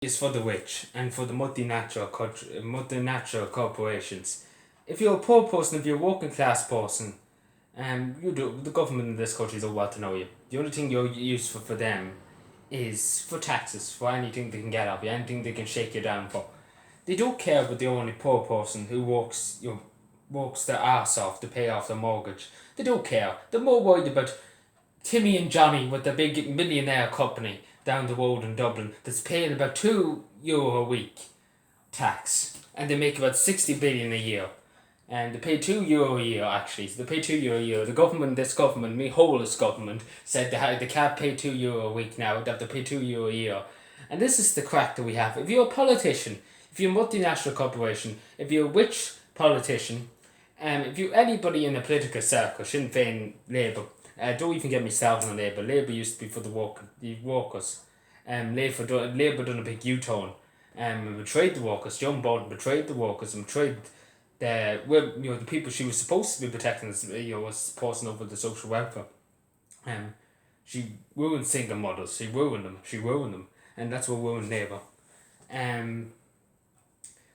is for the rich and for the multinational corporations. If you're a poor person, if you're a working class person, the government in this country don't want to know you. The only thing you're useful for them is for taxes, for anything they can get off you, anything they can shake you down for. They don't care about the only poor person who works their ass off to pay off their mortgage. They don't care. They're more worried about Timmy and Johnny with the big millionaire company down the road in Dublin that's paying about €2 a week tax, and they make about 60 billion a year. And they pay €2 a year actually. So they pay €2 a year. This government, me wholest government, said they can't pay €2 a week now. They have to pay €2 a year. And this is the crack that we have. If you're a politician, if you're a multinational corporation, if you're a rich politician, if you're anybody in the political circle, Sinn Féin, Labour, don't even get me started on Labour. Labour used to be for the workers. Labour done a big U-turn. Betrayed the workers. John Bolton betrayed the workers and betrayed the people she was supposed to be protecting, was passing over the social welfare. She ruined single mothers. She ruined them, and that's what ruined Labour.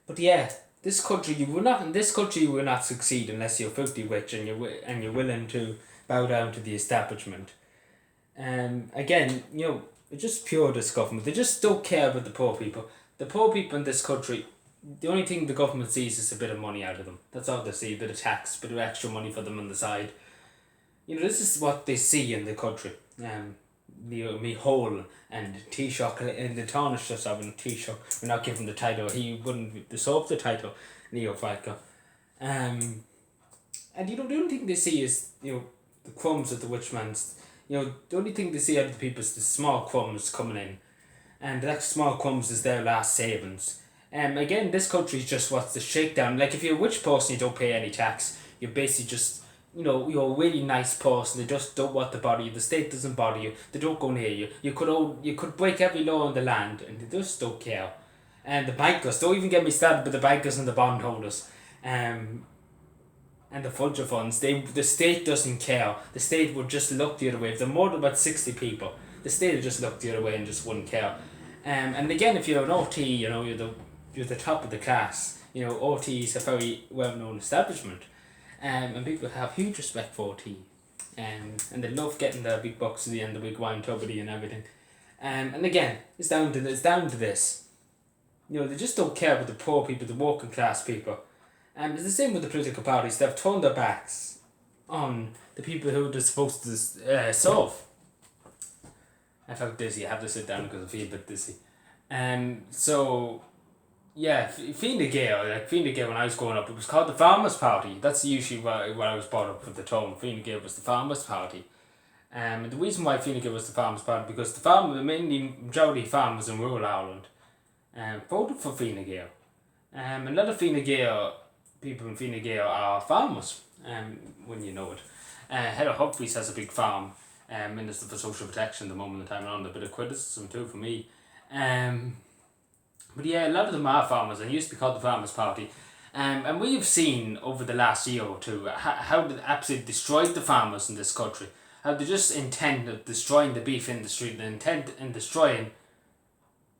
But yeah, this country you will not succeed unless you're filthy rich and you're willing to bow down to the establishment. Again, it's just pure this government. They just don't care about the poor people. The poor people in this country, the only thing the government sees is a bit of money out of them. That's all they see, a bit of tax, a bit of extra money for them on the side. This is what they see in the country. Me whole and Taoiseach and the Tánaiste just having Taoiseach. We're not giving the title. He wouldn't deserve the title, Leo Varadkar. And the only thing they see is the crumbs of the rich man's. The only thing they see out of the people is the small crumbs coming in, and that small crumbs is their last savings. Again, this country is just what's the shakedown. Like if you're a rich person, you don't pay any tax. You're basically just you're a really nice person. They just don't want to bother you. The state doesn't bother you. They don't go near you. You could break every law in the land, and they just don't care. And the bankers, don't even get me started with the bankers and the bondholders. And the vulture funds, the state doesn't care. The state would just look the other way. If they're more than about 60 people, the state would just look the other way and just wouldn't care. And again, if you're an OT, you're the top of the class. OT is a very well-known establishment. And people have huge respect for OT. And they love getting their big bucks at the end, the big wine tubbity and everything. And again, it's down to this. They just don't care about the poor people, the working class people. It's the same with the political parties. They've turned their backs on the people who they're supposed to serve. I felt dizzy. I have to sit down because I feel a bit dizzy. So, yeah, Fine Gael, when I was growing up, it was called the Farmers' Party. That's usually what I was brought up with the term. Fine Gael was the Farmers' Party. And the reason why Fine Gael was the Farmers' Party, because the majority of farmers in rural Ireland voted for Fine Gael. A lot of Fine Gael people in Fine Gael are farmers, when you know it. Heather Humphreys has a big farm, Minister for Social Protection at the moment in time, and a bit of criticism too for me. But yeah, a lot of them are farmers, and used to be called the Farmers' Party. And we've seen over the last year or two how they absolutely destroyed the farmers in this country. How they just intend on destroying the beef industry, they intend on destroying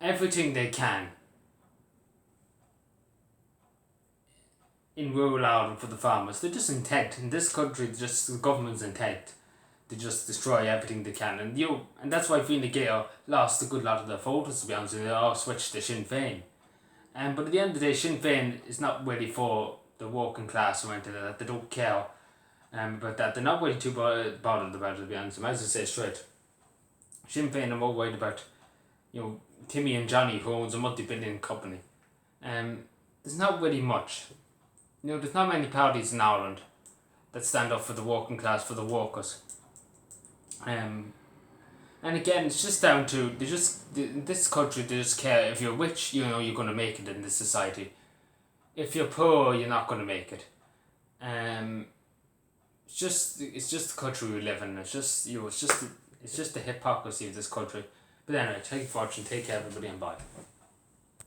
everything they can in rural Ireland for the farmers. They just intent in this country, just the government's intent to just destroy everything they can, and that's why Fine Gael lost a good lot of their voters, to be honest with you. They all switched to Sinn Féin. But at the end of the day, Sinn Féin is not really for the working class or anything like that. They don't care about that. They're not really too bothered about it, to be honest. I might as well say straight. Sinn Féin are more worried about Timmy and Johnny, who owns a multi-billion company. There's not really much. There's not many parties in Ireland that stand up for the working class, for the workers. And again, it's just down to, in this country, they just care. If you're rich, you're going to make it in this society. If you're poor, you're not going to make it. It's just the country we live in. It's just the hypocrisy of this country. But anyway, thank you for watching. Take care, everybody, and bye.